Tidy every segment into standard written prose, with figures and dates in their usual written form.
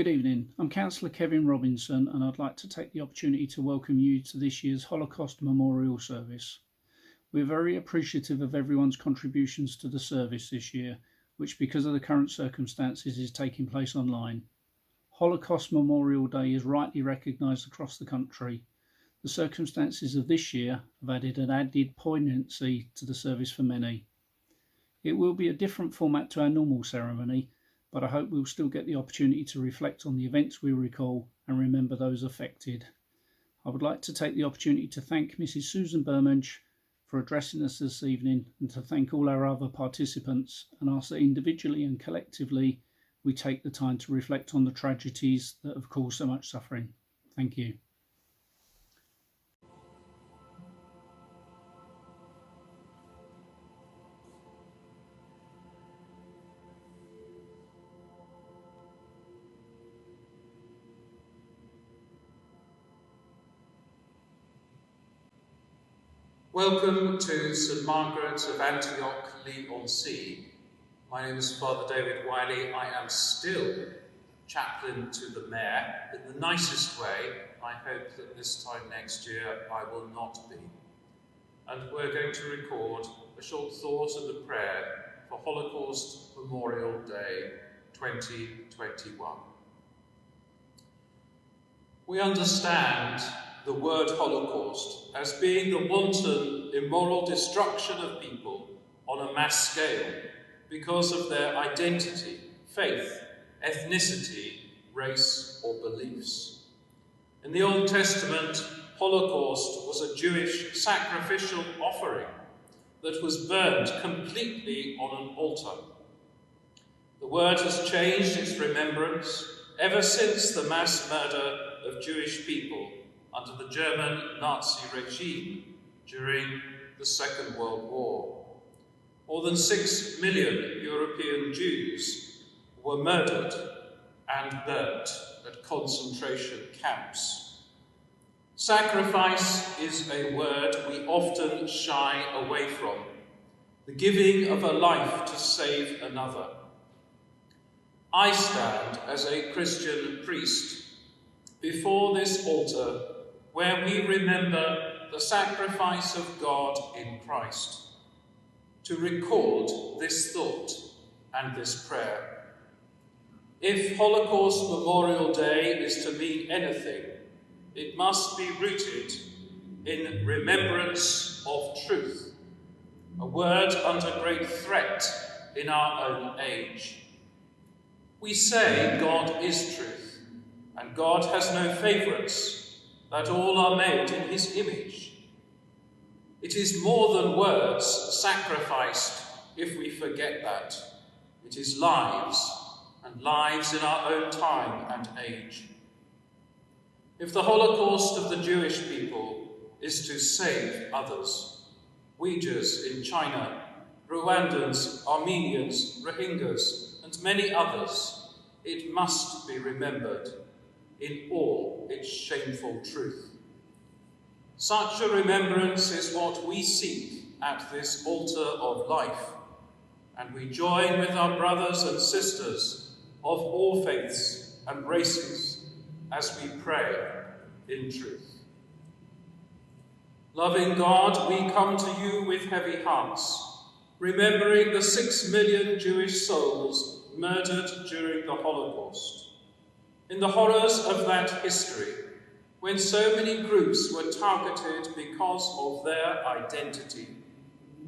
Good evening. I'm Councillor Kevin Robinson, and I'd like to take the opportunity to welcome you to this year's Holocaust Memorial service. We're very appreciative of everyone's contributions to the service this year, which because of the current circumstances is taking place online. Holocaust Memorial Day is rightly recognised across the country. The circumstances of this year have added an added poignancy to the service for many. It will be a different format to our normal ceremony, but I hope we'll still get the opportunity to reflect on the events we recall and remember those affected. I would like to take the opportunity to thank Mrs. Susan Bermange for addressing us this evening, and to thank all our other participants, and ask that individually and collectively we take the time to reflect on the tragedies that have caused so much suffering. Thank you. Welcome to St Margaret of Antioch-on-Sea. My name is Father David Wiley. I am still chaplain to the mayor. In the nicest way, I hope that this time next year I will not be. And we're going to record a short thought and a prayer for Holocaust Memorial Day 2021. We understand the word Holocaust as being the wanton, immoral destruction of people on a mass scale because of their identity, faith, ethnicity, race, or beliefs. In the Old Testament, Holocaust was a Jewish sacrificial offering that was burned completely on an altar. The word has changed its remembrance ever since the mass murder of Jewish people under the German Nazi regime during the Second World War. More than 6 million European Jews were murdered and burnt at concentration camps. Sacrifice is a word we often shy away from, the giving of a life to save another. I stand as a Christian priest before this altar where we remember the sacrifice of God in Christ, to record this thought and this prayer. If Holocaust Memorial Day is to mean anything, it must be rooted in remembrance of truth, a word under great threat in our own age. We say God is truth, and God has no favourites, that all are made in his image. It is more than words sacrificed if we forget that. It is lives, and lives in our own time and age. If the Holocaust of the Jewish people is to save others, Uyghurs in China, Rwandans, Armenians, Rohingyas, and many others, it must be remembered in all its shameful truth. Such a remembrance is what we seek at this altar of life, and we join with our brothers and sisters of all faiths and races as we pray in truth. Loving God, we come to you with heavy hearts, remembering the 6 million Jewish souls murdered during the Holocaust. In the horrors of that history, when so many groups were targeted because of their identity,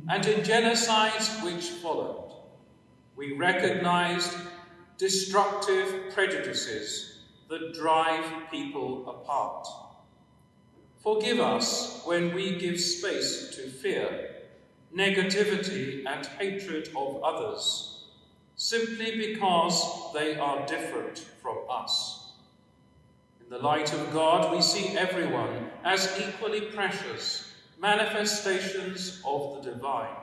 and in genocides which followed, we recognized destructive prejudices that drive people apart. Forgive us when we give space to fear, negativity, and hatred of others, simply because they are different from us. In the light of God, we see everyone as equally precious manifestations of the divine,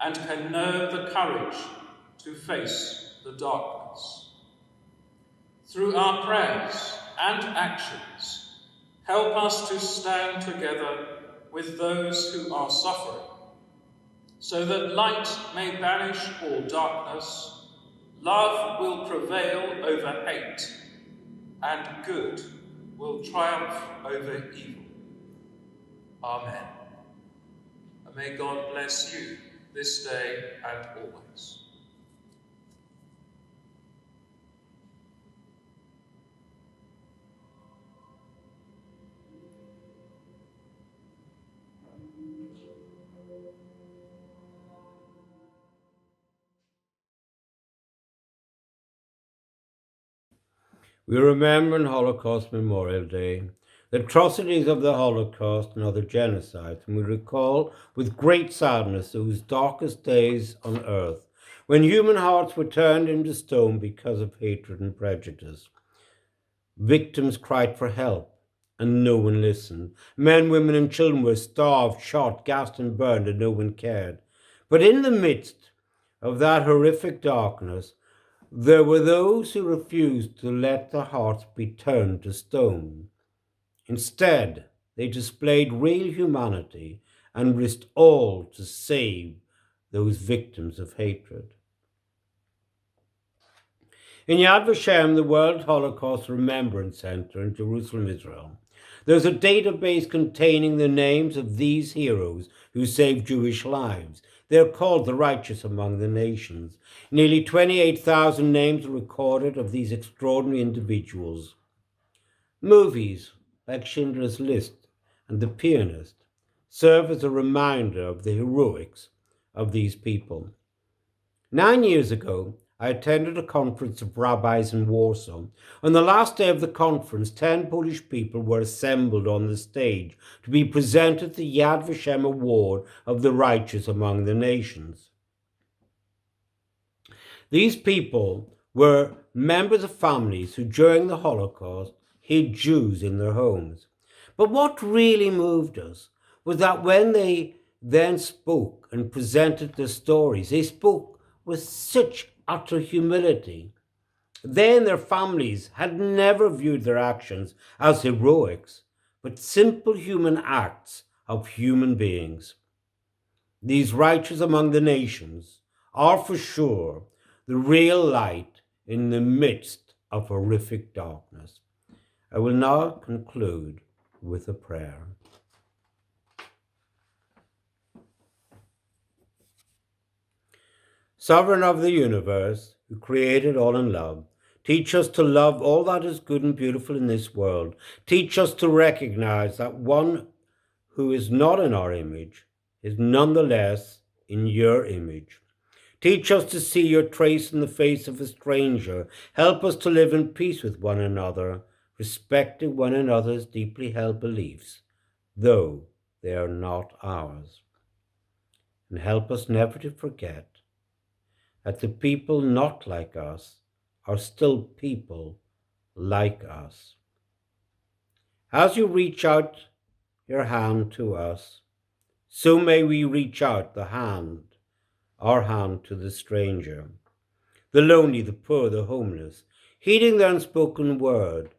and can know the courage to face the darkness. Through our prayers and actions, help us to stand together with those who are suffering, so that light may banish all darkness, Love will prevail over hate, and good will triumph over evil. Amen. And may God bless you this day and always. We remember on Holocaust Memorial Day the atrocities of the Holocaust and other genocides, and we recall with great sadness those darkest days on earth when human hearts were turned into stone because of hatred and prejudice. Victims cried for help, and no one listened. Men, women, and children were starved, shot, gassed, and burned, and no one cared. But in the midst of that horrific darkness, there were those who refused to let their hearts be turned to stone. Instead, they displayed real humanity and risked all to save those victims of hatred. In Yad Vashem, the World Holocaust Remembrance Center in Jerusalem, Israel, there's a database containing the names of these heroes who saved Jewish lives. They're called the righteous among the nations. Nearly 28,000 names are recorded of these extraordinary individuals. Movies like Schindler's List and The Pianist serve as a reminder of the heroics of these people. 9 years ago, I attended a conference of rabbis in Warsaw. On the last day of the conference, 10 Polish people were assembled on the stage to be presented the Yad Vashem Award of the Righteous Among the Nations. These people were members of families who, during the Holocaust, hid Jews in their homes. But what really moved us was that when they then spoke and presented their stories, they spoke with such utter humility. They and their families had never viewed their actions as heroics, but simple human acts of human beings. These righteous among the nations are for sure the real light in the midst of horrific darkness. I will now conclude with a prayer. Sovereign of the universe, who created all in love, teach us to love all that is good and beautiful in this world. Teach us to recognize that one who is not in our image is nonetheless in your image. Teach us to see your trace in the face of a stranger. Help us to live in peace with one another, respecting one another's deeply held beliefs, though they are not ours. And help us never to forget that the people not like us are still people like us. As you reach out your hand to us, so may we reach out our hand to the stranger, the lonely, the poor, the homeless, heeding their unspoken word,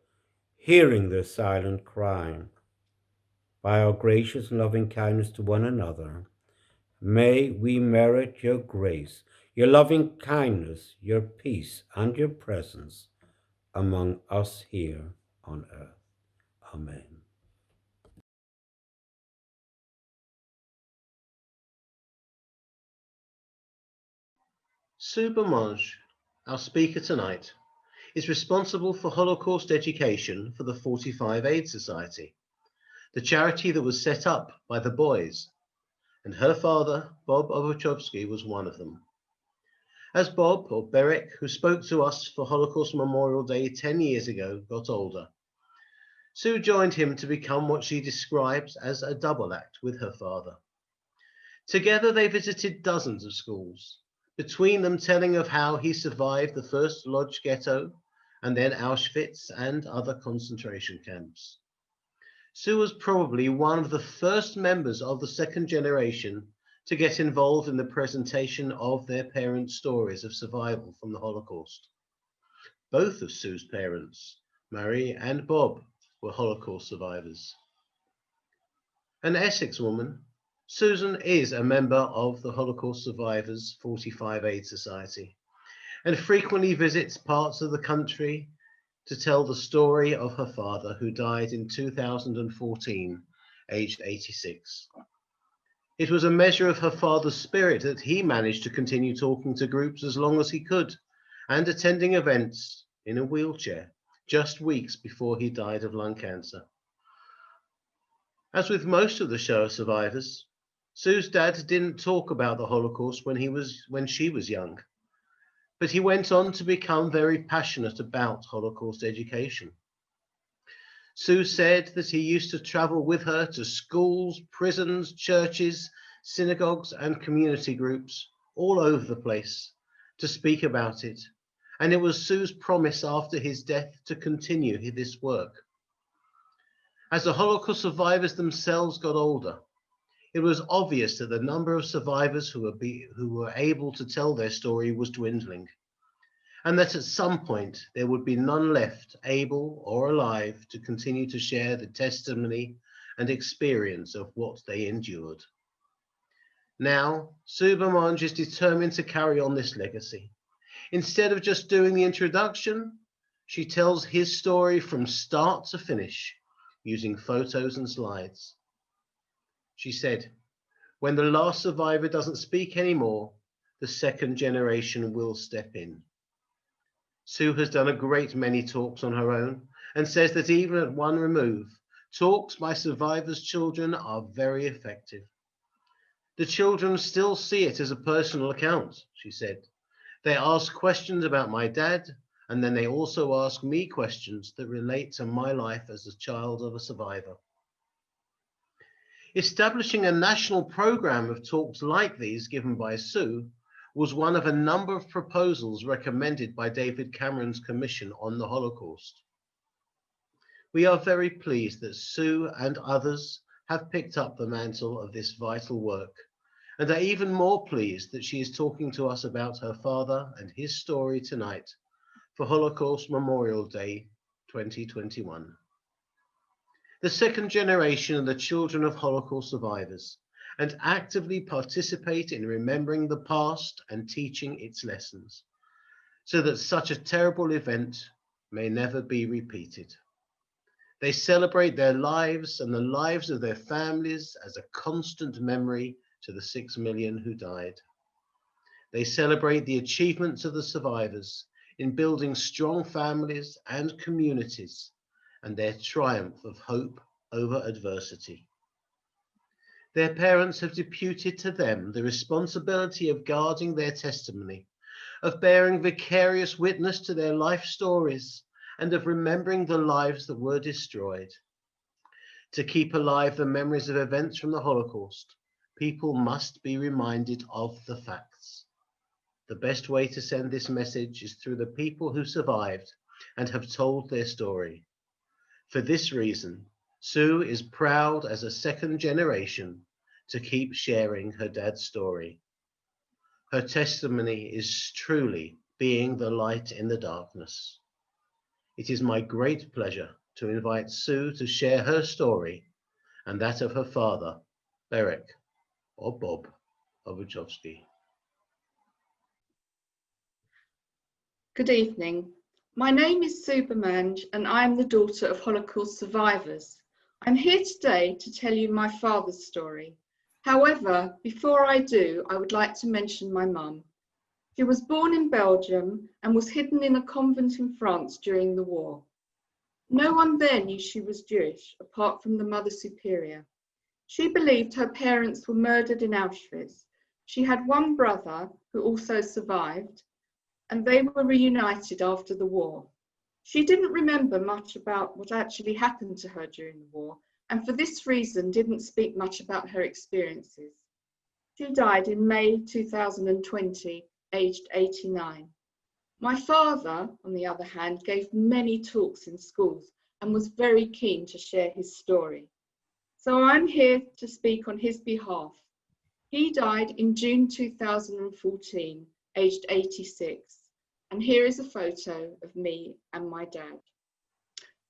hearing their silent cry. By our gracious and loving kindness to one another, may we merit your grace, your loving kindness, your peace, and your presence among us here on earth. Amen. Sue Beaumange, our speaker tonight, is responsible for Holocaust education for the 45 Aid Society, the charity that was set up by the boys, and her father, Bob Ozorkow, was one of them. As Bob, or Berek, who spoke to us for Holocaust Memorial Day 10 years ago, got older, Sue joined him to become what she describes as a double act with her father. Together they visited dozens of schools, between them telling of how he survived the first Lodz Ghetto and then Auschwitz and other concentration camps. Sue was probably one of the first members of the second generation to get involved in the presentation of their parents' stories of survival from the Holocaust. Both of Sue's parents, Marie and Bob, were Holocaust survivors. An Essex woman, Susan is a member of the Holocaust Survivors 45 Aid Society, and frequently visits parts of the country to tell the story of her father, who died in 2014, aged 86. It was a measure of her father's spirit that he managed to continue talking to groups as long as he could and attending events in a wheelchair just weeks before he died of lung cancer. As with most of the show survivors, Sue's dad didn't talk about the Holocaust when she was young, but he went on to become very passionate about Holocaust education. Sue said that he used to travel with her to schools, prisons, churches, synagogues, and community groups all over the place to speak about it. And it was Sue's promise after his death to continue this work. As the Holocaust survivors themselves got older, it was obvious that the number of survivors who were able to tell their story was dwindling, and that at some point there would be none left able or alive to continue to share the testimony and experience of what they endured. Now, Sue Bermange is determined to carry on this legacy. Instead of just doing the introduction, she tells his story from start to finish, using photos and slides. She said, "When the last survivor doesn't speak anymore, the second generation will step in." Sue has done a great many talks on her own and says that even at one remove, talks by survivors' children are very effective. The children still see it as a personal account, she said. They ask questions about my dad, and then they also ask me questions that relate to my life as a child of a survivor. Establishing a national program of talks like these given by Sue was one of a number of proposals recommended by David Cameron's Commission on the Holocaust. We are very pleased that Sue and others have picked up the mantle of this vital work, and are even more pleased that she is talking to us about her father and his story tonight for Holocaust Memorial Day 2021. The second generation are the children of Holocaust survivors and actively participate in remembering the past and teaching its lessons, so that such a terrible event may never be repeated. They celebrate their lives and the lives of their families as a constant memory to the 6 million who died. They celebrate the achievements of the survivors in building strong families and communities and their triumph of hope over adversity. Their parents have deputed to them the responsibility of guarding their testimony, of bearing vicarious witness to their life stories, and of remembering the lives that were destroyed. To keep alive the memories of events from the Holocaust, people must be reminded of the facts. The best way to send this message is through the people who survived and have told their story. For this reason, Sue is proud as a second generation to keep sharing her dad's story. Her testimony is truly being the light in the darkness. It is my great pleasure to invite Sue to share her story and that of her father, Berek, or Bob, Ozorkow. Good evening. My name is Sue Bermange and I am the daughter of Holocaust survivors. I'm here today to tell you my father's story. However, before I do, I would like to mention my mum. She was born in Belgium and was hidden in a convent in France during the war. No one there knew she was Jewish, apart from the Mother Superior. She believed her parents were murdered in Auschwitz. She had one brother who also survived, and they were reunited after the war. She didn't remember much about what actually happened to her during the war, and for this reason didn't speak much about her experiences. She died in May 2020, aged 89. My father, on the other hand, gave many talks in schools and was very keen to share his story. So I'm here to speak on his behalf. He died in June 2014, aged 86. And here is a photo of me and my dad.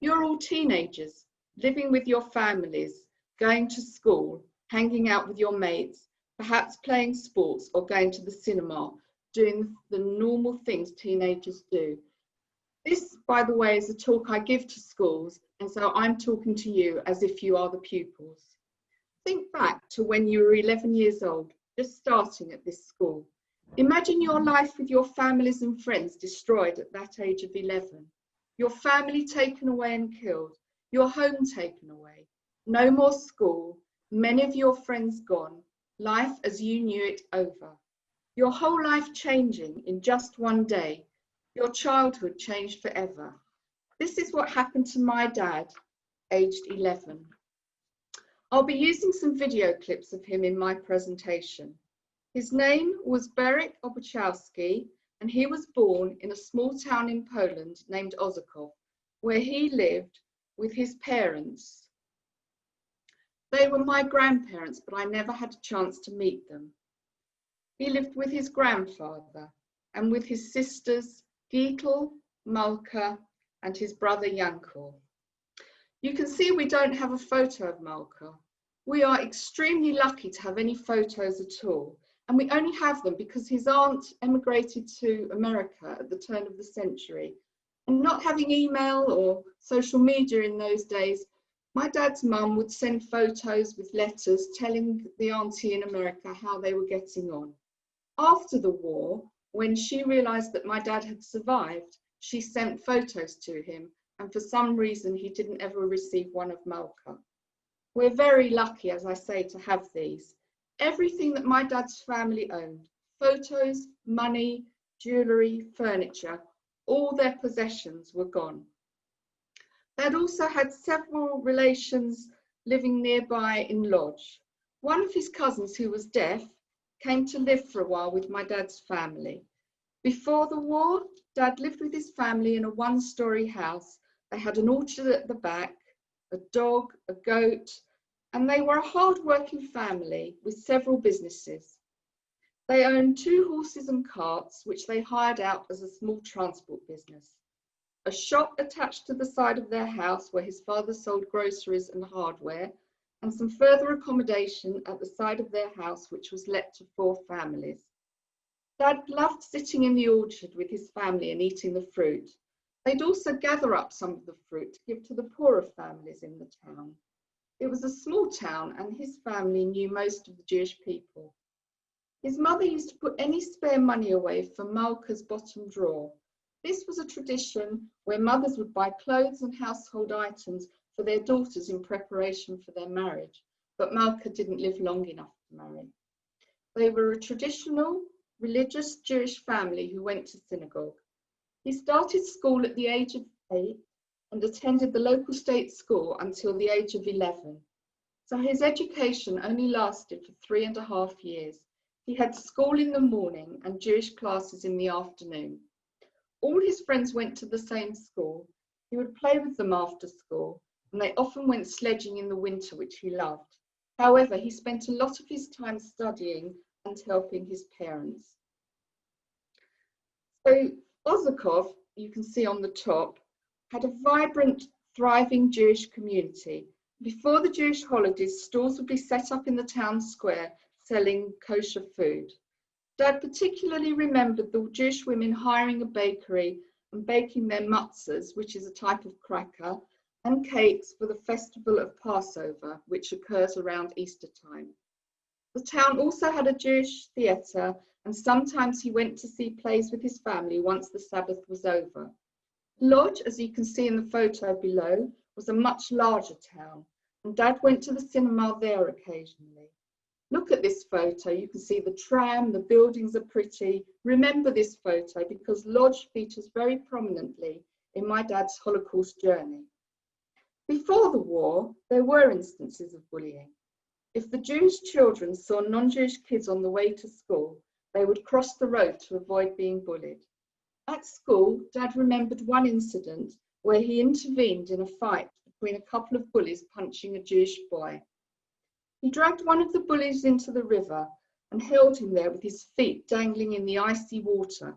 You're all teenagers, living with your families, going to school, hanging out with your mates, perhaps playing sports or going to the cinema, doing the normal things teenagers do. This, by the way, is a talk I give to schools, and so I'm talking to you as if you are the pupils. Think back to when you were 11 years old, just starting at this school. Imagine your life with your families and friends destroyed at that age of 11. Your family taken away and killed, your home taken away, no more school, many of your friends gone, life as you knew it over. Your whole life changing in just one day, your childhood changed forever. This is what happened to my dad, aged 11. I'll be using some video clips of him in my presentation. His name was Berek Obachowski, and he was born in a small town in Poland named Ozorkow, where he lived with his parents. They were my grandparents, but I never had a chance to meet them. He lived with his grandfather and with his sisters Gitel, Malka, and his brother Janko. You can see we don't have a photo of Malka. We are extremely lucky to have any photos at all, and we only have them because his aunt emigrated to America at the turn of the century. And not having email or social media in those days, my dad's mum would send photos with letters telling the auntie in America how they were getting on. After the war, when she realised that my dad had survived, she sent photos to him, and for some reason he didn't ever receive one of Malka. We're very lucky, as I say, to have these. Everything that my dad's family owned, photos, money, jewellery, furniture, all their possessions were gone. They'd also had several relations living nearby in Lodz. One of his cousins, who was deaf, came to live for a while with my dad's family. Before the war, Dad lived with his family in a one-storey house. They had an orchard at the back, a dog, a goat, and they were a hard-working family with several businesses. They owned 2 horses and carts, which they hired out as a small transport business. A shop attached to the side of their house where his father sold groceries and hardware, and some further accommodation at the side of their house, which was let to 4 families. Dad loved sitting in the orchard with his family and eating the fruit. They'd also gather up some of the fruit to give to the poorer families in the town. It was a small town, and his family knew most of the Jewish people. His mother used to put any spare money away for Malka's bottom drawer. This was a tradition where mothers would buy clothes and household items for their daughters in preparation for their marriage, but Malka didn't live long enough to marry. They were a traditional, religious Jewish family who went to synagogue. He started school at the age of 8 and attended the local state school until the age of 11. So his education only lasted for 3.5 years. He had school in the morning and Jewish classes in the afternoon. All his friends went to the same school. He would play with them after school, and they often went sledging in the winter, which he loved. However, he spent a lot of his time studying and helping his parents. So Ozorkow, you can see on the top, had a vibrant, thriving Jewish community. Before the Jewish holidays, stalls would be set up in the town square selling kosher food. Dad particularly remembered the Jewish women hiring a bakery and baking their matzahs, which is a type of cracker, and cakes for the festival of Passover, which occurs around Easter time. The town also had a Jewish theatre, and sometimes he went to see plays with his family once the Sabbath was over. Lodz, as you can see in the photo below, was a much larger town, and Dad went to the cinema there occasionally. Look at this photo, you can see the tram, the buildings are pretty. Remember this photo because Lodz features very prominently in my dad's Holocaust journey. Before the war, there were instances of bullying. If the Jewish children saw non-Jewish kids on the way to school, they would cross the road to avoid being bullied. At school, Dad remembered one incident where he intervened in a fight between a couple of bullies punching a Jewish boy. He dragged one of the bullies into the river and held him there with his feet dangling in the icy water.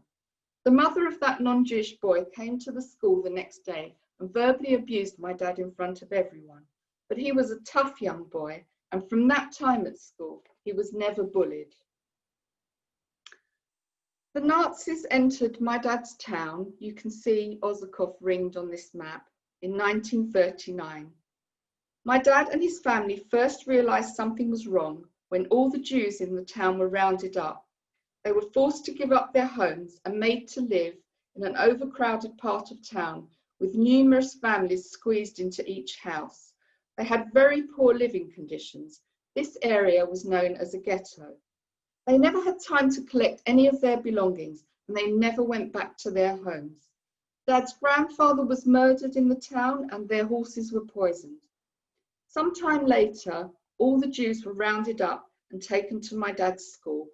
The mother of that non-Jewish boy came to the school the next day and verbally abused my dad in front of everyone. But he was a tough young boy, and from that time at school, he was never bullied. The Nazis entered my dad's town, you can see Ozorkow ringed on this map, in 1939. My dad and his family first realised something was wrong when all the Jews in the town were rounded up. They were forced to give up their homes and made to live in an overcrowded part of town with numerous families squeezed into each house. They had very poor living conditions. This area was known as a ghetto. They never had time to collect any of their belongings and they never went back to their homes. Dad's grandfather was murdered in the town and their horses were poisoned. Sometime later, all the Jews were rounded up and taken to my dad's school.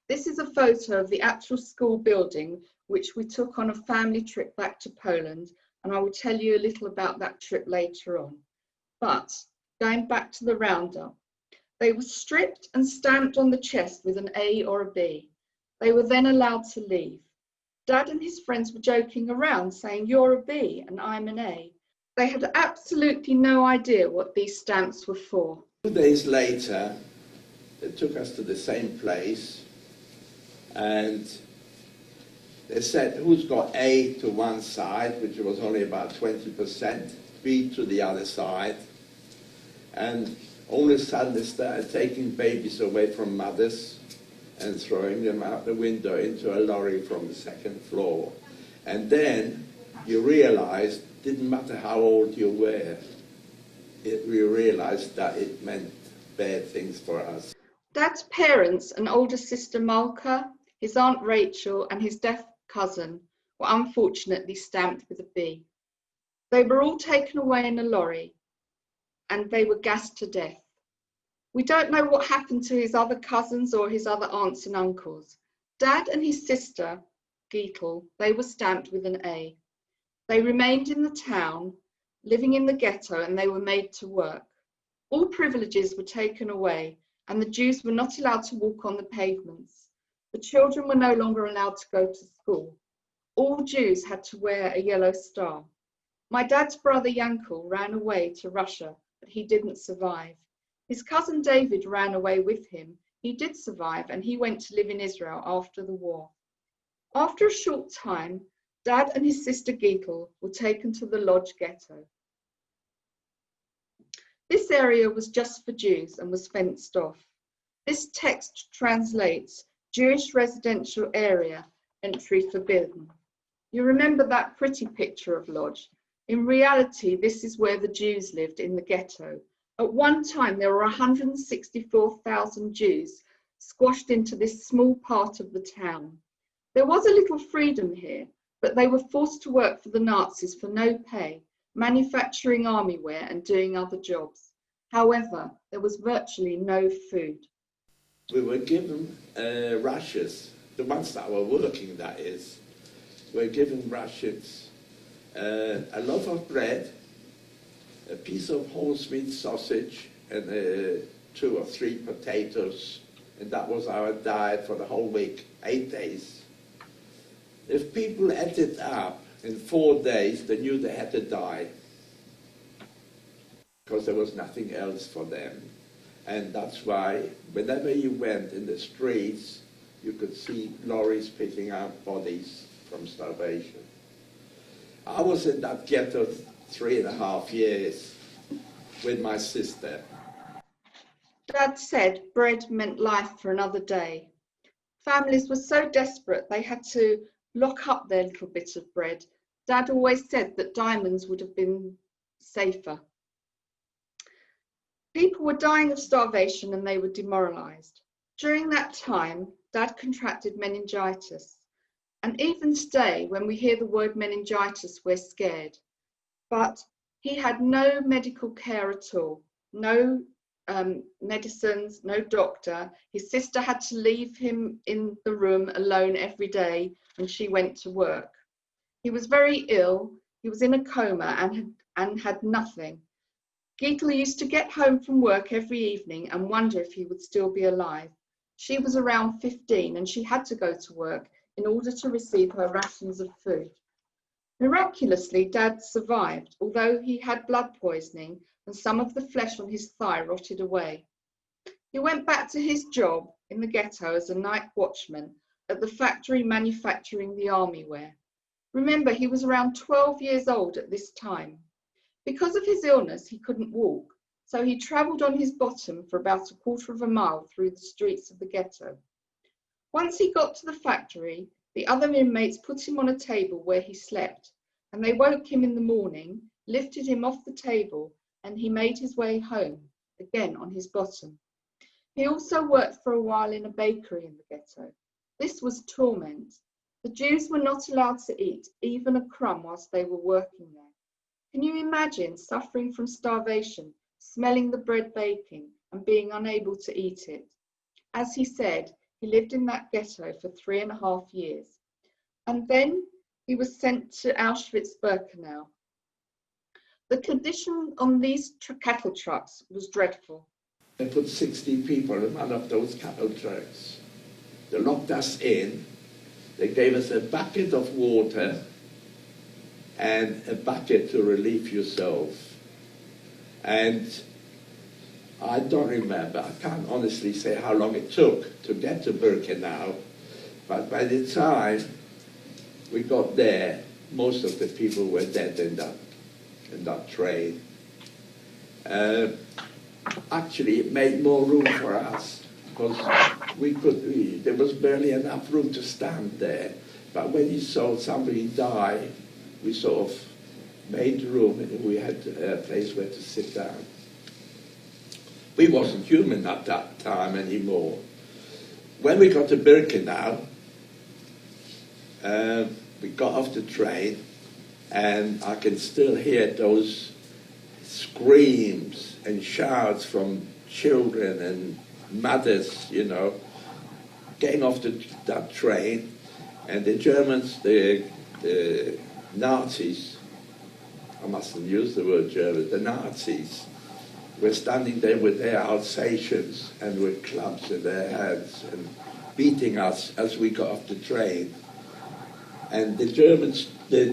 This is a photo of the actual school building, which we took on a family trip back to Poland, and I will tell you a little about that trip later on. But going back to the roundup, they were stripped and stamped on the chest with an A or a B. They were then allowed to leave. Dad and his friends were joking around, saying, "You're a B and I'm an A." They had absolutely no idea what these stamps were for. 2 days later, they took us to the same place and they said, who's got A to one side, which was only about 20%, B to the other side, and all of a sudden they started taking babies away from mothers and throwing them out the window into a lorry from the second floor. And then you realized, didn't matter how old you were, we realized that it meant bad things for us. Dad's parents, an older sister Malka, his aunt Rachel and his deaf cousin were unfortunately stamped with a B. They were all taken away in a lorry and they were gassed to death. We don't know what happened to his other cousins or his other aunts and uncles. Dad and his sister, Ghetto, they were stamped with an A. They remained in the town, living in the ghetto, and they were made to work. All privileges were taken away and the Jews were not allowed to walk on the pavements. The children were no longer allowed to go to school. All Jews had to wear a yellow star. My dad's brother Yankel ran away to Russia, but he didn't survive. His cousin David ran away with him. He did survive and he went to live in Israel after the war. After a short time, Dad and his sister Ghetto were taken to the Lodz Ghetto. This area was just for Jews and was fenced off. This text translates Jewish residential area, entry forbidden. You remember that pretty picture of Lodz? In reality, this is where the Jews lived in the ghetto. At one time, there were 164,000 Jews squashed into this small part of the town. There was a little freedom here, but they were forced to work for the Nazis for no pay, manufacturing army wear and doing other jobs. However, there was virtually no food. We were given rations, the ones that were working, that is, were given rations, a loaf of bread, a piece of horse meat sausage, and 2 or 3 potatoes, and that was our diet for the whole week, 8 days. If people ate it up in 4 days, they knew they had to die, because there was nothing else for them. And that's why whenever you went in the streets, you could see lorries picking up bodies from starvation. I was in that ghetto 3.5 years with my sister. Dad said bread meant life for another day. Families were so desperate they had to lock up their little bit of bread. Dad always said that diamonds would have been safer. People were dying of starvation and they were demoralised. During that time, Dad contracted meningitis. And even today, when we hear the word meningitis, we're scared. But he had no medical care at all, no medicines, no doctor. His sister had to leave him in the room alone every day when she went to work. He was very ill, he was in a coma and had nothing. Ghetto used to get home from work every evening and wonder if he would still be alive. She was around 15 and she had to go to work in order to receive her rations of food. Miraculously, Dad survived, although he had blood poisoning and some of the flesh on his thigh rotted away. He went back to his job in the ghetto as a night watchman, at the factory manufacturing the army wear. Remember, he was around 12 years old at this time. Because of his illness, he couldn't walk, so he travelled on his bottom for about a quarter of a mile through the streets of the ghetto. Once he got to the factory, the other inmates put him on a table where he slept, and they woke him in the morning, lifted him off the table, and he made his way home, again on his bottom. He also worked for a while in a bakery in the ghetto. This was torment. The Jews were not allowed to eat even a crumb whilst they were working there. Can you imagine suffering from starvation, smelling the bread baking, and being unable to eat it? As he said, he lived in that ghetto for 3.5 years. And then he was sent to Auschwitz-Birkenau. The condition on these cattle trucks was dreadful. They put 60 people in one of those cattle trucks. They locked us in. They gave us a bucket of water and a bucket to relieve yourself. And I don't remember, I can't honestly say how long it took to get to Birkenau, but by the time we got there, most of the people were dead in that train. Actually, it made more room for us, because there was barely enough room to stand there. But when you saw somebody die, we sort of made room and we had a place where to sit down. We wasn't human at that time anymore. When we got to Birkenau, we got off the train, and I can still hear those screams and shouts from children and mothers, you know, getting off that train. And the Germans, the Nazis, I mustn't use the word German, the Nazis, were standing there with their Alsatians and with clubs in their hands and beating us as we got off the train. And the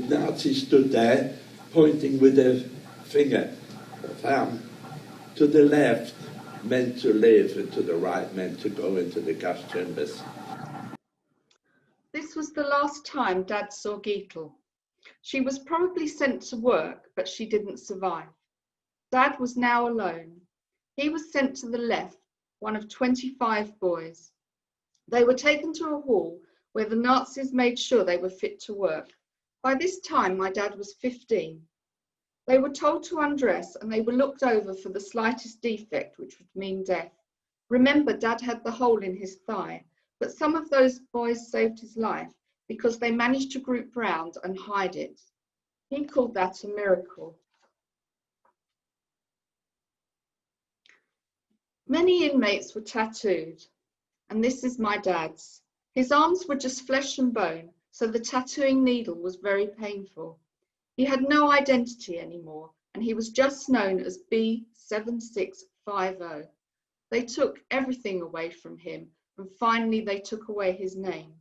Nazis stood there pointing with their finger, thumb, to the left, meant to live, and to the right, meant to go into the gas chambers. This was the last time Dad saw Geetle. She was probably sent to work, but she didn't survive. Dad was now alone. He was sent to the left, one of 25 boys. They were taken to a hall where the Nazis made sure they were fit to work. By this time, my dad was 15. They were told to undress, and they were looked over for the slightest defect, which would mean death. Remember, Dad had the hole in his thigh, but some of those boys saved his life because they managed to group round and hide it. He called that a miracle. Many inmates were tattooed, and this is my dad's. His arms were just flesh and bone, so the tattooing needle was very painful. He had no identity anymore, and he was just known as B7650. They took everything away from him, and finally they took away his name.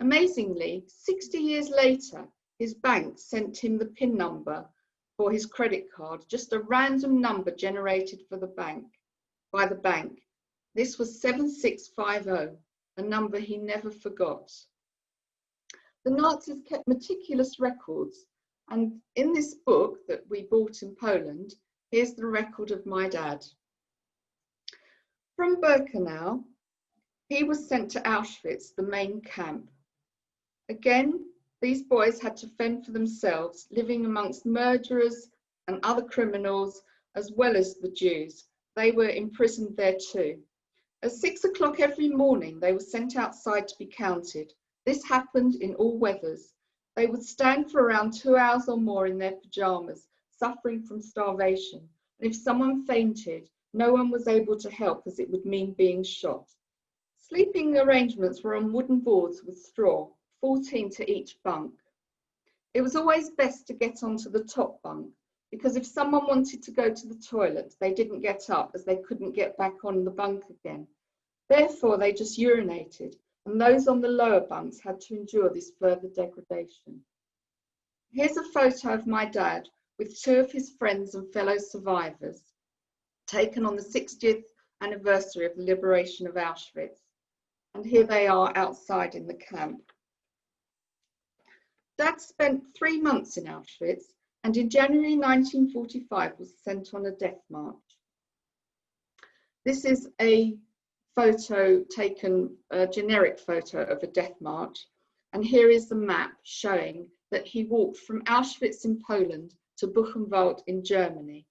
Amazingly, 60 years later, his bank sent him the PIN number for his credit card, just a random number generated for the bank, by the bank. This was 7650, a number he never forgot. The Nazis kept meticulous records, and in this book that we bought in Poland, here's the record of my dad. From Birkenau, he was sent to Auschwitz, the main camp. Again, these boys had to fend for themselves, living amongst murderers and other criminals, as well as the Jews. They were imprisoned there too. At 6 o'clock every morning, they were sent outside to be counted. This happened in all weathers. They would stand for around 2 hours or more in their pajamas, suffering from starvation. And if someone fainted, no one was able to help, as it would mean being shot. Sleeping arrangements were on wooden boards with straw, 14 to each bunk. It was always best to get onto the top bunk, because if someone wanted to go to the toilet, they didn't get up, as they couldn't get back on the bunk again. Therefore, they just urinated, and those on the lower bunks had to endure this further degradation. Here's a photo of my dad with 2 of his friends and fellow survivors, taken on the 60th anniversary of the liberation of Auschwitz. And here they are outside in the camp. Dad spent 3 months in Auschwitz and in January 1945 was sent on a death march. This is a photo taken, a generic photo of a death march. And here is the map showing that he walked from Auschwitz in Poland to Buchenwald in Germany.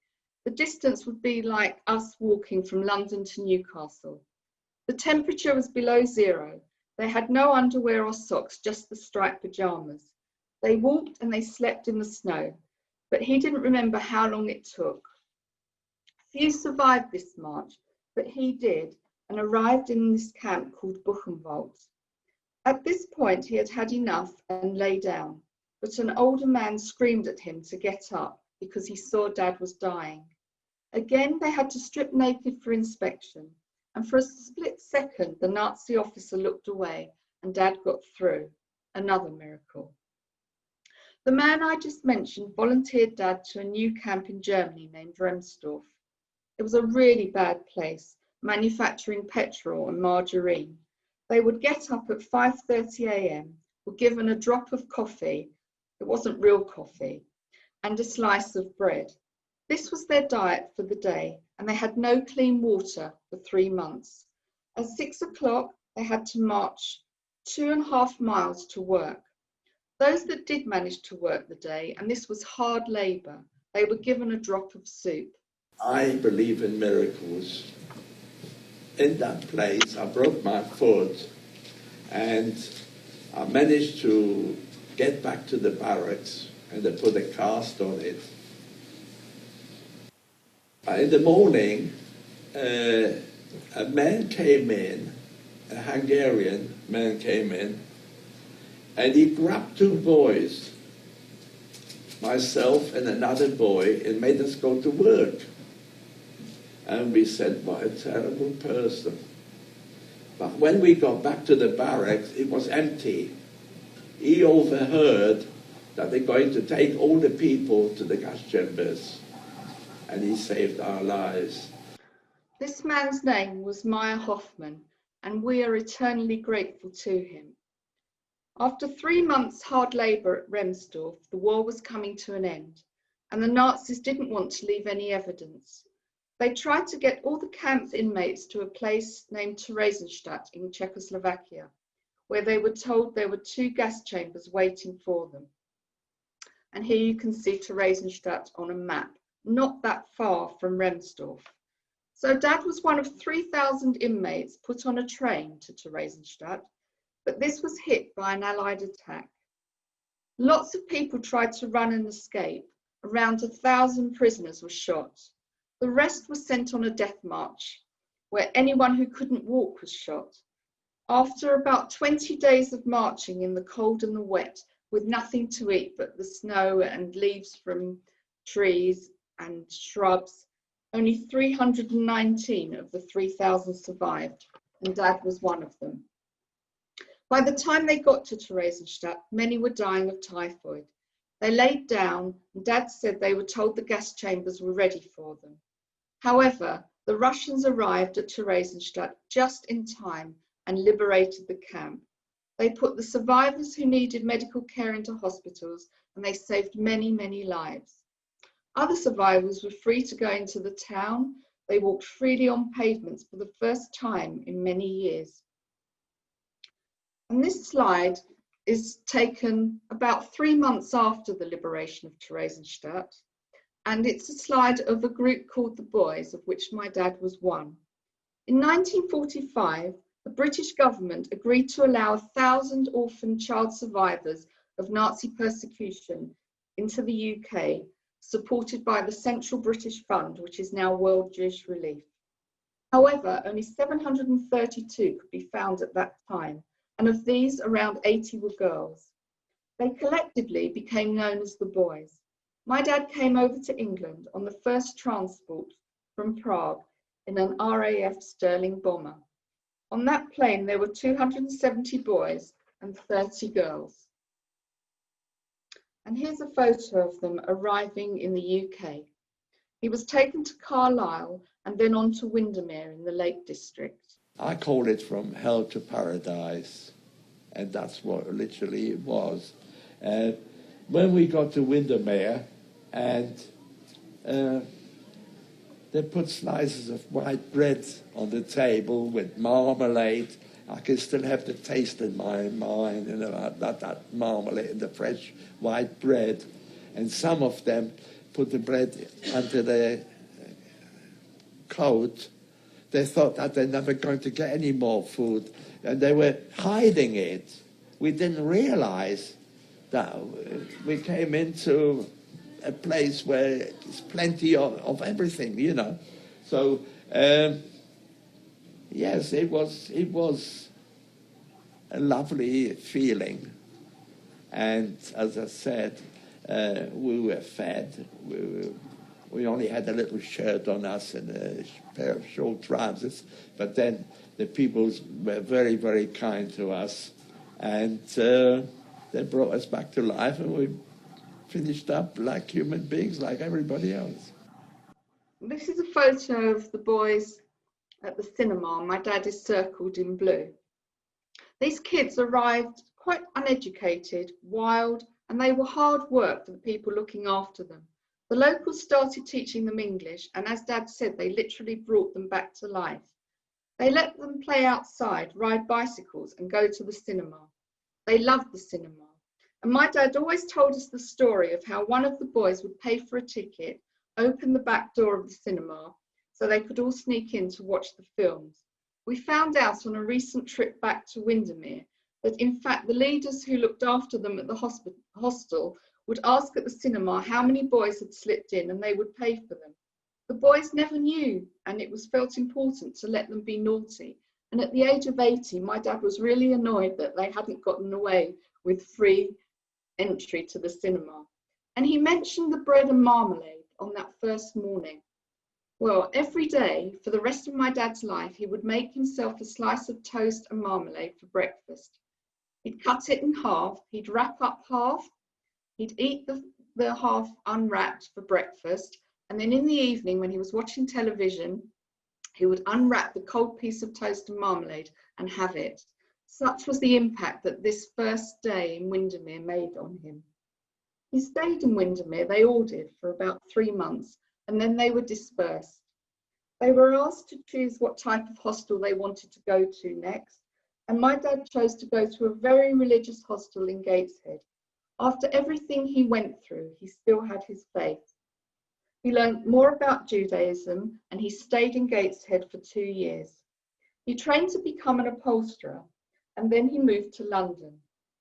The distance would be like us walking from London to Newcastle. The temperature was below zero. They had no underwear or socks, just the striped pajamas. They walked and they slept in the snow, but he didn't remember how long it took. Few survived this march, but he did and arrived in this camp called Buchenwald. At this point, he had had enough and lay down, but an older man screamed at him to get up because he saw Dad was dying. Again, they had to strip naked for inspection, and for a split second, the Nazi officer looked away and Dad got through. Another miracle. The man I just mentioned volunteered Dad to a new camp in Germany named Remsdorf. It was a really bad place, manufacturing petrol and margarine. They would get up at 5:30 a.m, were given a drop of coffee, it wasn't real coffee, and a slice of bread. This was their diet for the day, and they had no clean water for 3 months. At 6 o'clock, they had to march 2.5 miles to work. Those that did manage to work the day, and this was hard labour, they were given a drop of soup. I believe in miracles. In that place, I broke my foot and I managed to get back to the barracks and they put a cast on it. In the morning, a man came in, a Hungarian man came in, and he grabbed 2 boys, myself and another boy, and made us go to work. And we said, what a terrible person. But when we got back to the barracks, it was empty. He overheard that they're going to take all the people to the gas chambers. And he saved our lives. This man's name was Meyer Hoffman, and we are eternally grateful to him. After 3 months' hard labour at Remsdorf, the war was coming to an end, and the Nazis didn't want to leave any evidence. They tried to get all the camp inmates to a place named Theresienstadt in Czechoslovakia, where they were told there were 2 gas chambers waiting for them. And here you can see Theresienstadt on a map, not that far from Remsdorf. So Dad was one of 3,000 inmates put on a train to Theresienstadt, but this was hit by an Allied attack. Lots of people tried to run and escape. Around 1,000 prisoners were shot. The rest was sent on a death march, where anyone who couldn't walk was shot. After about 20 days of marching in the cold and the wet, with nothing to eat but the snow and leaves from trees and shrubs, only 319 of the 3,000 survived, and Dad was one of them. By the time they got to Theresienstadt, many were dying of typhoid. They laid down, and Dad said they were told the gas chambers were ready for them. However, the Russians arrived at Theresienstadt just in time and liberated the camp. They put the survivors who needed medical care into hospitals, and they saved many, many lives. Other survivors were free to go into the town. They walked freely on pavements for the first time in many years. And this slide is taken about 3 months after the liberation of Theresienstadt. And it's a slide of a group called the Boys, of which my dad was one. In 1945, the British government agreed to allow 1,000 orphan child survivors of Nazi persecution into the UK, supported by the Central British Fund, which is now World Jewish Relief. However, only 732 could be found at that time, and of these, around 80 were girls. They collectively became known as the Boys. My dad came over to England on the first transport from Prague in an RAF Sterling bomber. On that plane, there were 270 boys and 30 girls. And here's a photo of them arriving in the UK. He was taken to Carlisle and then on to Windermere in the Lake District. I call it from hell to paradise, and that's what literally it was. When we got to Windermere, and they put slices of white bread on the table with marmalade. I can still have the taste in my mind, you know, that marmalade and the fresh white bread. And some of them put the bread under their coat. They thought that they're never going to get any more food, and they were hiding it. We didn't realize that we came into a place where there's plenty of everything, you know. So, yes, it was a lovely feeling. And as I said, we were fed. We only had a little shirt on us and a pair of short trousers, but then the people were very, very kind to us, and they brought us back to life, and we finished up like human beings, like everybody else. This is a photo of the boys at the cinema. My dad is circled in blue. These kids arrived quite uneducated, wild, and they were hard work for the people looking after them. The locals started teaching them English, and as Dad said, they literally brought them back to life. They let them play outside, ride bicycles, and go to the cinema. They loved the cinema. And my dad always told us the story of how one of the boys would pay for a ticket, open the back door of the cinema, so they could all sneak in to watch the films. We found out on a recent trip back to Windermere that in fact the leaders who looked after them at the hostel would ask at the cinema how many boys had slipped in, and they would pay for them. The boys never knew, and it was felt important to let them be naughty. And at the age of 80, my dad was really annoyed that they hadn't gotten away with free entry to the cinema. And he mentioned the bread and marmalade on that first morning. Well, every day for the rest of my dad's life, he would make himself a slice of toast and marmalade for breakfast. He'd cut it in half, he'd wrap up half, he'd eat the half unwrapped for breakfast, and then in the evening when he was watching television, he would unwrap the cold piece of toast and marmalade and have it. Such was the impact that this first day in Windermere made on him. He stayed in Windermere, they all did, for about 3 months, and then they were dispersed. They were asked to choose what type of hostel they wanted to go to next, and my dad chose to go to a very religious hostel in Gateshead. After everything he went through, he still had his faith. He learned more about Judaism, and he stayed in Gateshead for 2 years. He trained to become an upholsterer, and then he moved to London.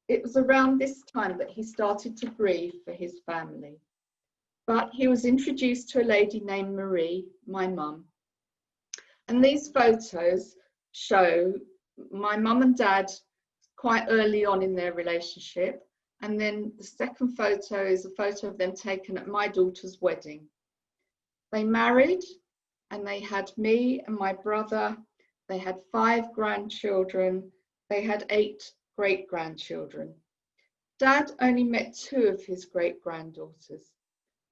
It was around this time that he started to grieve for his family. But he was introduced to a lady named Marie, my mum. And these photos show my mum and dad quite early on in their relationship. And then the second photo is a photo of them taken at my daughter's wedding. They married, and they had me and my brother. They had 5 grandchildren. They had 8 great-grandchildren. Dad only met 2 of his great-granddaughters.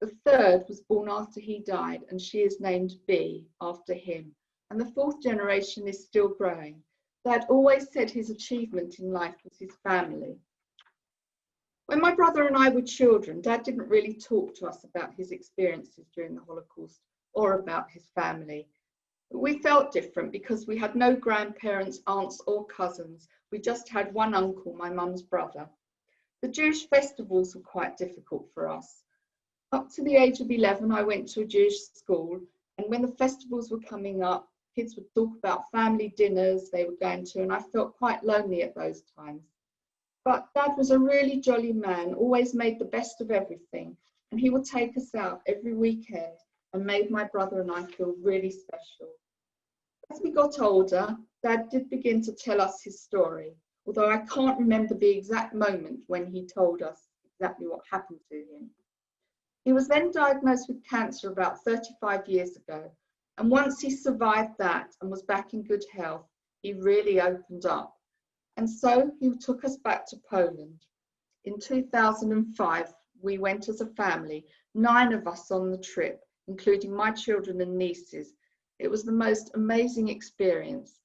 The 3rd was born after he died, and she is named B after him. And the 4th generation is still growing. Dad always said his achievement in life was his family. When my brother and I were children, Dad didn't really talk to us about his experiences during the Holocaust or about his family. We felt different because we had no grandparents, aunts or cousins. We just had one uncle, my mum's brother. The Jewish festivals were quite difficult for us. Up to the age of 11, I went to a Jewish school, and when the festivals were coming up, kids would talk about family dinners they were going to, and I felt quite lonely at those times. But Dad was a really jolly man, always made the best of everything, and he would take us out every weekend and made my brother and I feel really special. As we got older, Dad did begin to tell us his story, although I can't remember the exact moment when he told us exactly what happened to him. He was then diagnosed with cancer about 35 years ago, and once he survived that and was back in good health, he really opened up. And so he took us back to Poland. In 2005, we went as a family, 9 of us on the trip, including my children and nieces. It was the most amazing experience.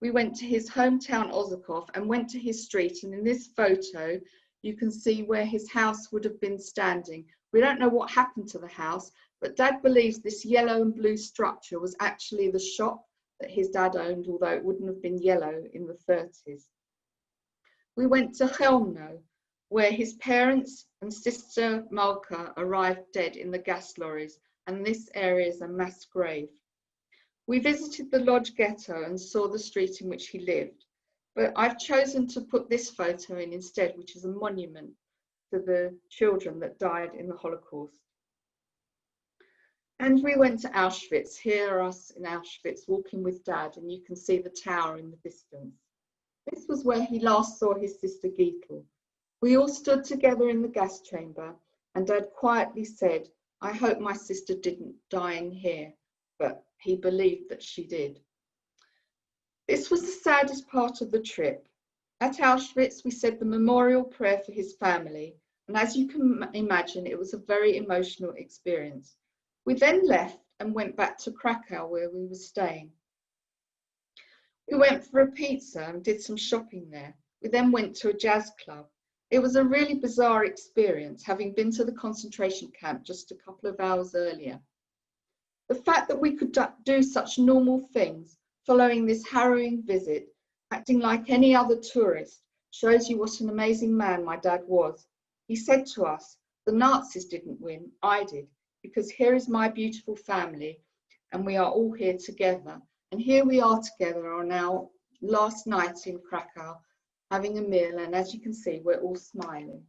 We went to his hometown, Ozorkow, and went to his street. And in this photo, you can see where his house would have been standing. We don't know what happened to the house, but Dad believes this yellow and blue structure was actually the shop that his dad owned, although it wouldn't have been yellow in the 30s. We went to Chelmno, where his parents and sister Malka arrived dead in the gas lorries, and this area is a mass grave. We visited the Lodz Ghetto and saw the street in which he lived, but I've chosen to put this photo in instead, which is a monument to the children that died in the Holocaust. And we went to Auschwitz. Here are us in Auschwitz walking with Dad, and you can see the tower in the distance. This was where he last saw his sister Gretel. We all stood together in the gas chamber, and Dad quietly said, "I hope my sister didn't die in here," but he believed that she did. This was the saddest part of the trip. At Auschwitz, we said the memorial prayer for his family, and as you can imagine, it was a very emotional experience. We then left and went back to Krakow, where we were staying. We went for a pizza and did some shopping there. We then went to a jazz club. It was a really bizarre experience, having been to the concentration camp just a couple of hours earlier. The fact that we could do such normal things following this harrowing visit, acting like any other tourist, shows you what an amazing man my dad was. He said to us, "The Nazis didn't win, I did, because here is my beautiful family and we are all here together." And here we are together on our last night in Krakow, having a meal, and as you can see, we're all smiling.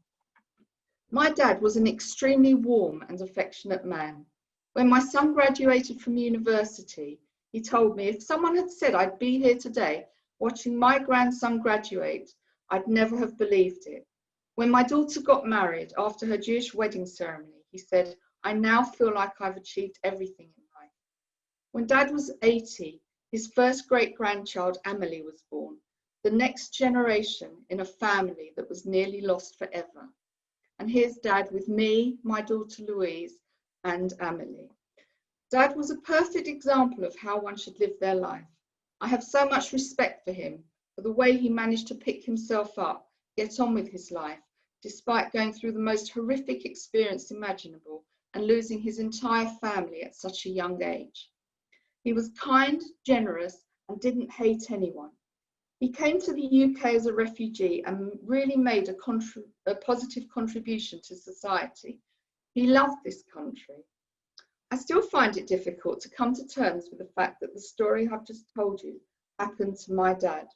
My dad was an extremely warm and affectionate man. When my son graduated from university, he told me, "If someone had said I'd be here today watching my grandson graduate, I'd never have believed it." When my daughter got married after her Jewish wedding ceremony, he said, "I now feel like I've achieved everything in life." When Dad was 80, his first great-grandchild, Amelie, was born, the next generation in a family that was nearly lost forever. And here's Dad with me, my daughter Louise, and Amelie. Dad was a perfect example of how one should live their life. I have so much respect for him, for the way he managed to pick himself up, get on with his life, despite going through the most horrific experience imaginable and losing his entire family at such a young age. He was kind, generous, and didn't hate anyone. He came to the UK as a refugee and really made a positive contribution to society. He loved this country. I still find it difficult to come to terms with the fact that the story I've just told you happened to my dad.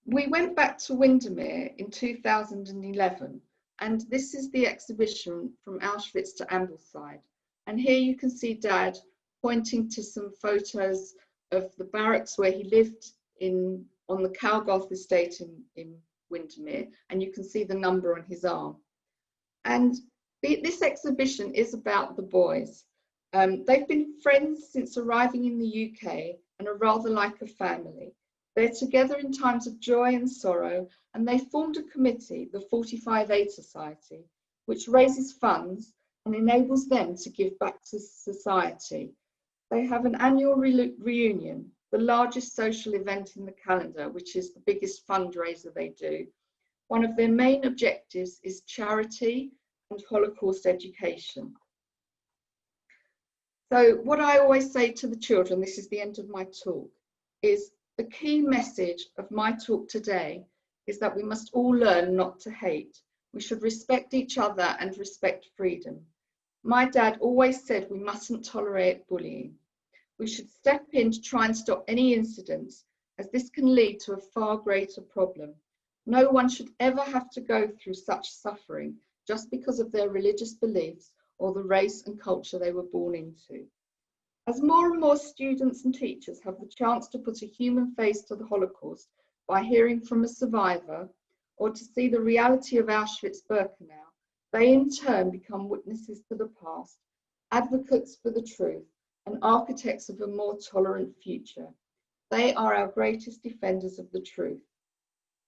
We went back to Windermere in 2011, and this is the exhibition from Auschwitz to Ambleside. And here you can see Dad pointing to some photos of the barracks where he lived on the Calgoth estate in Windermere, and you can see the number on his arm. And this exhibition is about the boys. They've been friends since arriving in the UK and are rather like a family. They're together in times of joy and sorrow, and they formed a committee, the 45 Aid Society, which raises funds and enables them to give back to society. They have an annual reunion, the largest social event in the calendar, which is the biggest fundraiser they do. One of their main objectives is charity and Holocaust education. So what I always say to the children, this is the end of my talk, is the key message of my talk today is that we must all learn not to hate. We should respect each other and respect freedom. My dad always said we mustn't tolerate bullying. We should step in to try and stop any incidents, as this can lead to a far greater problem. No one should ever have to go through such suffering just because of their religious beliefs or the race and culture they were born into. As more and more students and teachers have the chance to put a human face to the Holocaust by hearing from a survivor or to see the reality of Auschwitz-Birkenau, they in turn become witnesses to the past, advocates for the truth, and architects of a more tolerant future. They are our greatest defenders of the truth.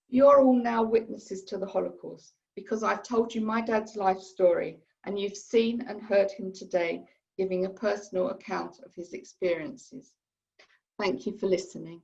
You're all now witnesses to the Holocaust because I've told you my dad's life story, and you've seen and heard him today giving a personal account of his experiences. Thank you for listening.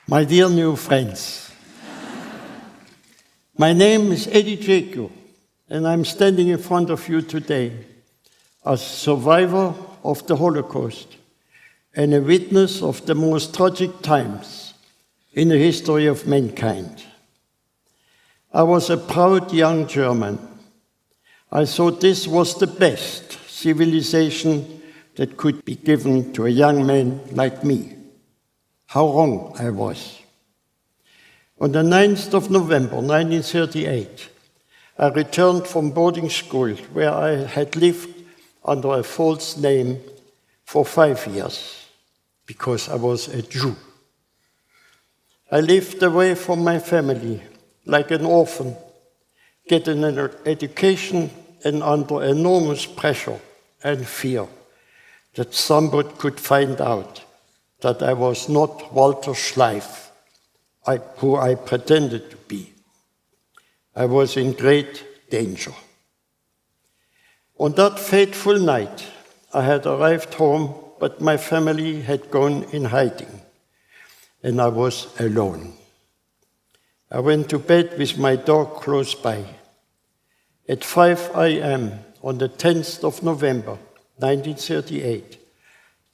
My dear new friends, my name is Eddie Jaco, and I'm standing in front of you today as survivor of the Holocaust and a witness of the most tragic times in the history of mankind. I was a proud young German. I thought this was the best civilization that could be given to a young man like me. How wrong I was. On the 9th of November 1938, I returned from boarding school where I had lived under a false name for 5 years, because I was a Jew. I lived away from my family like an orphan, getting an education and under enormous pressure and fear that somebody could find out that I was not Walter Schleif, who I pretended to be. I was in great danger. On that fateful night, I had arrived home, but my family had gone in hiding, and I was alone. I went to bed with my dog close by. At 5 a.m. on the 10th of November, 1938,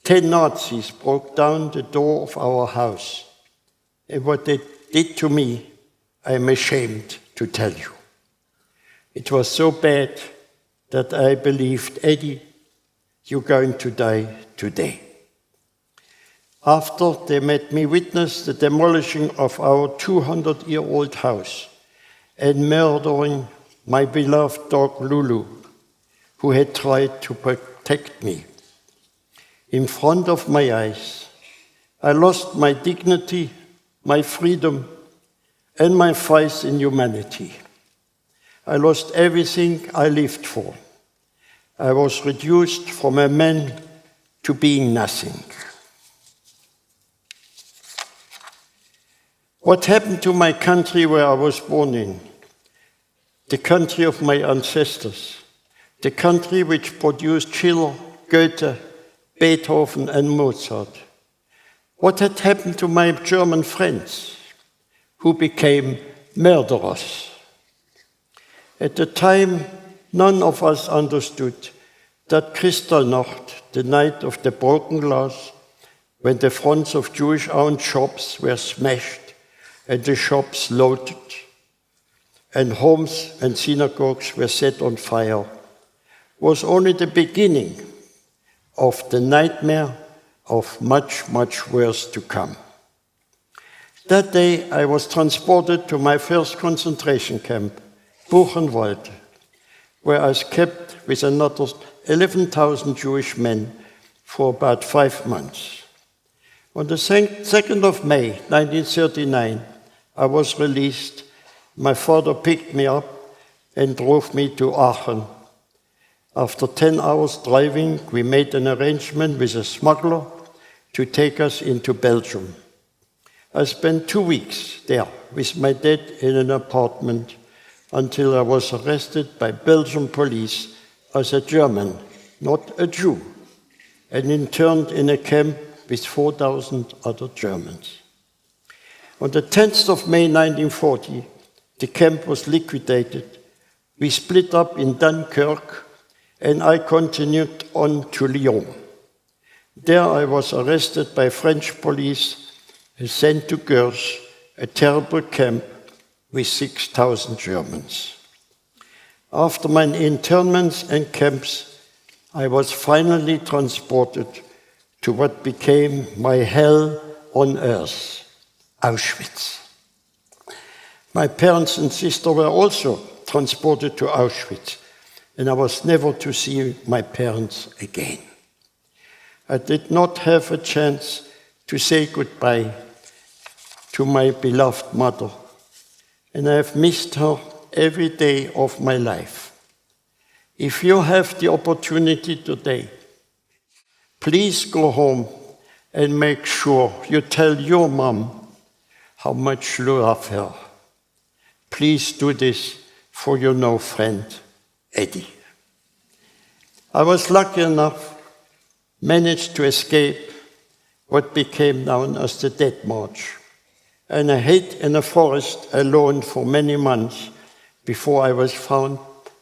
10 Nazis broke down the door of our house. And what they did to me, I am ashamed to tell you. It was so bad that I believed, Eddie, you're going to die today. After they made me witness the demolishing of our 200-year-old house and murdering my beloved dog Lulu, who had tried to protect me. In front of my eyes, I lost my dignity, my freedom, and my faith in humanity. I lost everything I lived for. I was reduced from a man to being nothing. What happened to my country where I was born in? The country of my ancestors, the country which produced Schiller, Goethe, Beethoven, and Mozart. What had happened to my German friends, who became murderers? At the time, none of us understood that Kristallnacht, the night of the broken glass, when the fronts of Jewish-owned shops were smashed and the shops looted, and homes and synagogues were set on fire, was only the beginning of the nightmare of much, much worse to come. That day, I was transported to my first concentration camp, Buchenwald, where I was kept with another 11,000 Jewish men for about 5 months. On the 2nd of May, 1939, I was released. My father picked me up and drove me to Aachen. After 10 hours driving, we made an arrangement with a smuggler to take us into Belgium. I spent 2 weeks there with my dad in an apartment until I was arrested by Belgian police as a German, not a Jew, and interned in a camp with 4,000 other Germans. On the 10th of May 1940, the camp was liquidated. We split up in Dunkirk, and I continued on to Lyon. There I was arrested by French police and sent to Gurs, a terrible camp with 6,000 Germans. After my internments and camps, I was finally transported to what became my hell on earth, Auschwitz. My parents and sister were also transported to Auschwitz, and I was never to see my parents again. I did not have a chance to say goodbye to my beloved mother, and I have missed her every day of my life. If you have the opportunity today, please go home and make sure you tell your mom how much you love her. Please do this for your new friend, Eddie. I was lucky enough, managed to escape what became known as the Death March, and I hid in a forest alone for many months before I was found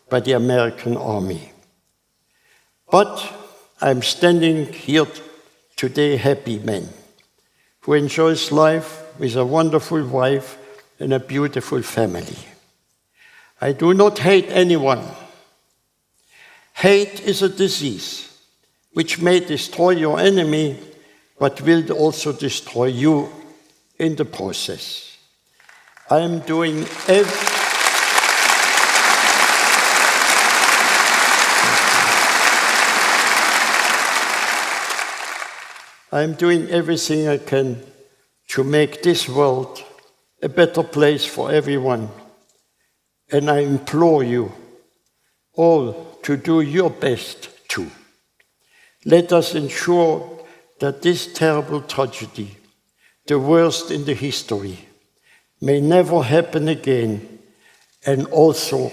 by the American army. But I'm standing here today, happy man, who enjoys life with a wonderful wife and a beautiful family. I do not hate anyone. Hate is a disease which may destroy your enemy, but will also destroy you in the process. I am doing everything I can to make this world a better place for everyone. And I implore you all to do your best too. Let us ensure that this terrible tragedy, the worst in the history, may never happen again, and also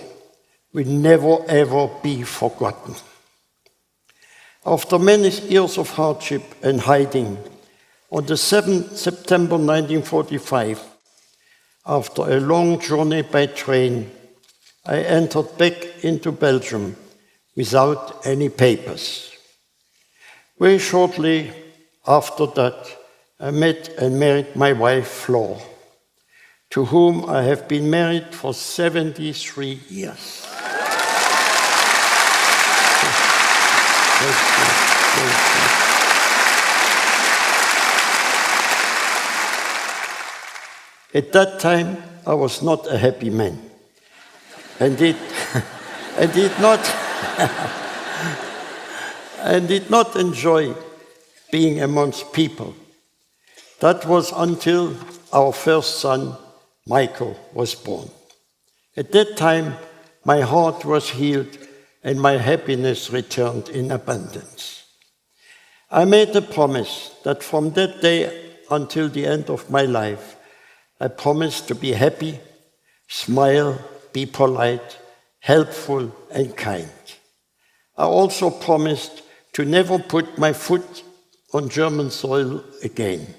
will never ever be forgotten. After many years of hardship and hiding, on the 7th September 1945, after a long journey by train, I entered back into Belgium without any papers. Very shortly after that, I met and married my wife, Flor, to whom I have been married for 73 years. At that time, I was not a happy man, and did not enjoy being amongst people. That was until our first son, Michael, was born. At that time, my heart was healed and my happiness returned in abundance. I made a promise that from that day until the end of my life, I promised to be happy, smile, be polite, helpful, and kind. I also promised to never put my foot on German soil again.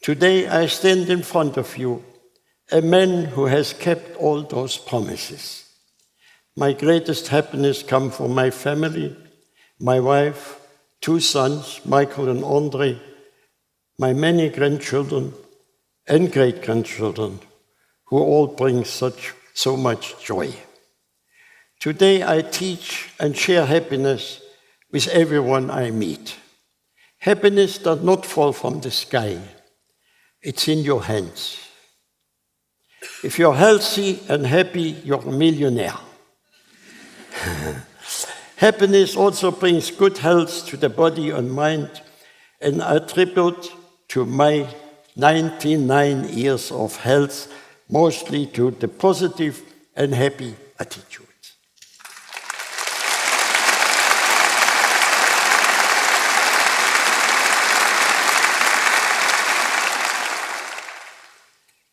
Today I stand in front of you, a man who has kept all those promises. My greatest happiness comes from my family, my wife, 2 sons, Michael and Andre, my many grandchildren and great-grandchildren, who all bring so much joy. Today I teach and share happiness with everyone I meet. Happiness does not fall from the sky. It's in your hands. If you're healthy and happy, you're a millionaire. Happiness also brings good health to the body and mind, and I attribute to my 99 years of health mostly to the positive and happy attitude.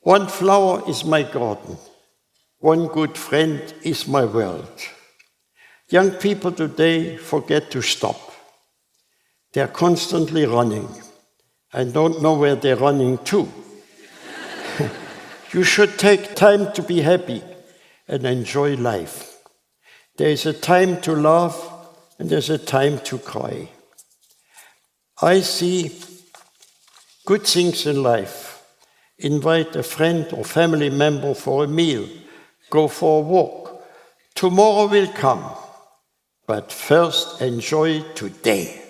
One flower is my garden. One good friend is my world. Young people today forget to stop. They're constantly running. I don't know where they're running to. You should take time to be happy and enjoy life. There is a time to laugh and there's a time to cry. I see good things in life. Invite a friend or family member for a meal. Go for a walk. Tomorrow will come, but first enjoy today.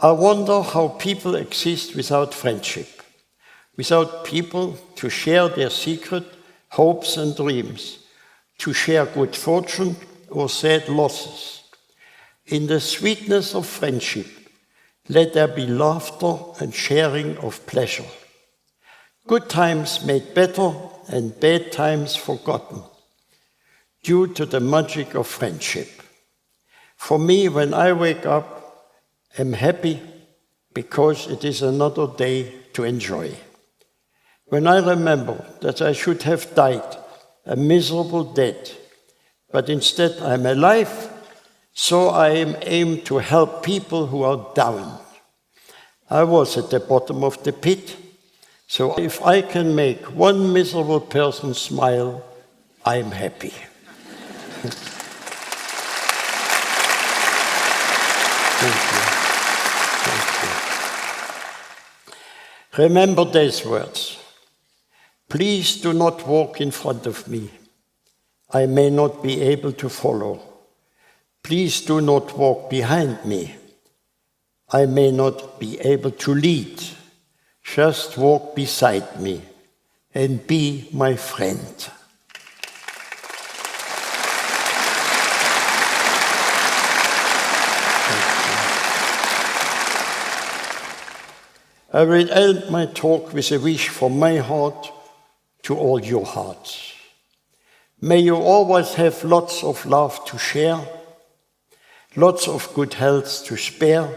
I wonder how people exist without friendship, without people to share their secret hopes and dreams, to share good fortune or sad losses. In the sweetness of friendship, let there be laughter and sharing of pleasure. Good times made better and bad times forgotten, due to the magic of friendship. For me, when I wake up, I'm happy because it is another day to enjoy. When I remember that I should have died a miserable death, but instead I'm alive, so I am aimed to help people who are down. I was at the bottom of the pit, so if I can make one miserable person smile, I'm happy. Thank you. Remember these words. Please do not walk in front of me. I may not be able to follow. Please do not walk behind me. I may not be able to lead. Just walk beside me and be my friend. I will end my talk with a wish from my heart to all your hearts. May you always have lots of love to share, lots of good health to spare,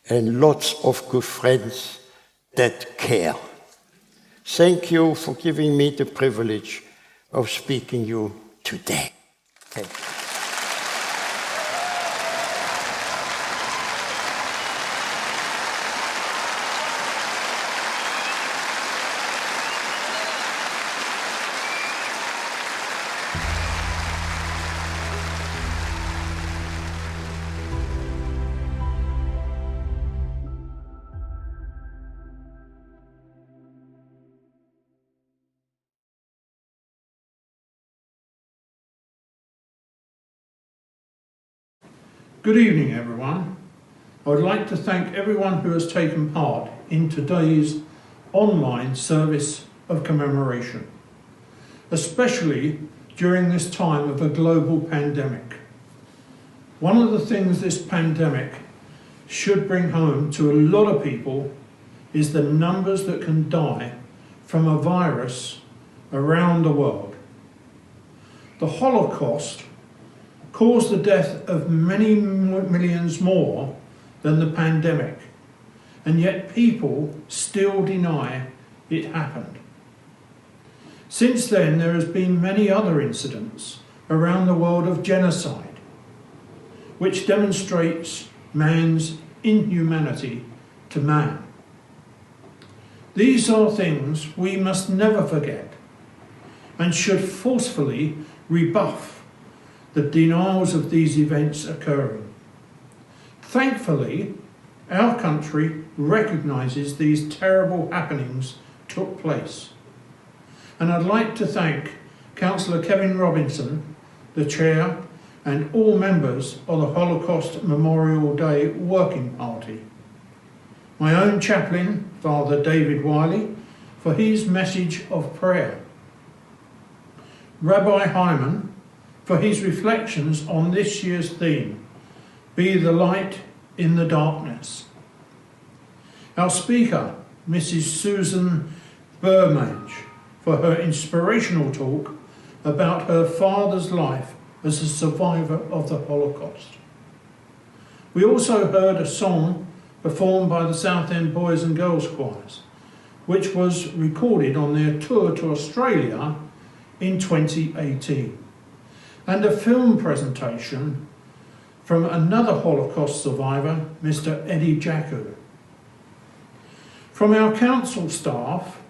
and lots of good friends that care. Thank you for giving me the privilege of speaking you today. Thank you. Good evening, everyone. I would like to thank everyone who has taken part in today's online service of commemoration, especially during this time of a global pandemic. One of the things this pandemic should bring home to a lot of people is the numbers that can die from a virus around the world. The Holocaust caused the death of many millions more than the pandemic, and yet people still deny it happened. Since then, there has been many other incidents around the world of genocide, which demonstrates man's inhumanity to man. These are things we must never forget and should forcefully rebuff the denials of these events occurring. Thankfully, our country recognises these terrible happenings took place. And I'd like to thank Councillor Kevin Robinson, the Chair, and all members of the Holocaust Memorial Day Working Party. My own chaplain, Father David Wiley, for his message of prayer. Rabbi Hyman, for his reflections on this year's theme, Be the Light in the Darkness. Our speaker, Mrs. Susan Burmange, for her inspirational talk about her father's life as a survivor of the Holocaust. We also heard a song performed by the Southend Boys and Girls Choirs, which was recorded on their tour to Australia in 2018. And a film presentation from another Holocaust survivor, Mr. Eddie Jacku. From our council staff,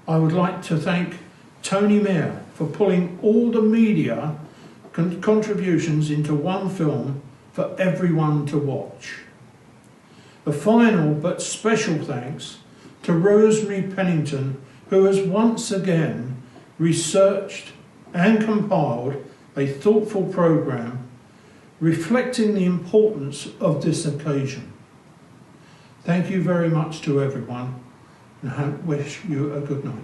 I would like to thank Tony Mayer for pulling all the media contributions into one film for everyone to watch. A final but special thanks to Rosemary Pennington, who has once again researched and compiled a thoughtful programme reflecting the importance of this occasion. Thank you very much to everyone, and I wish you a good night.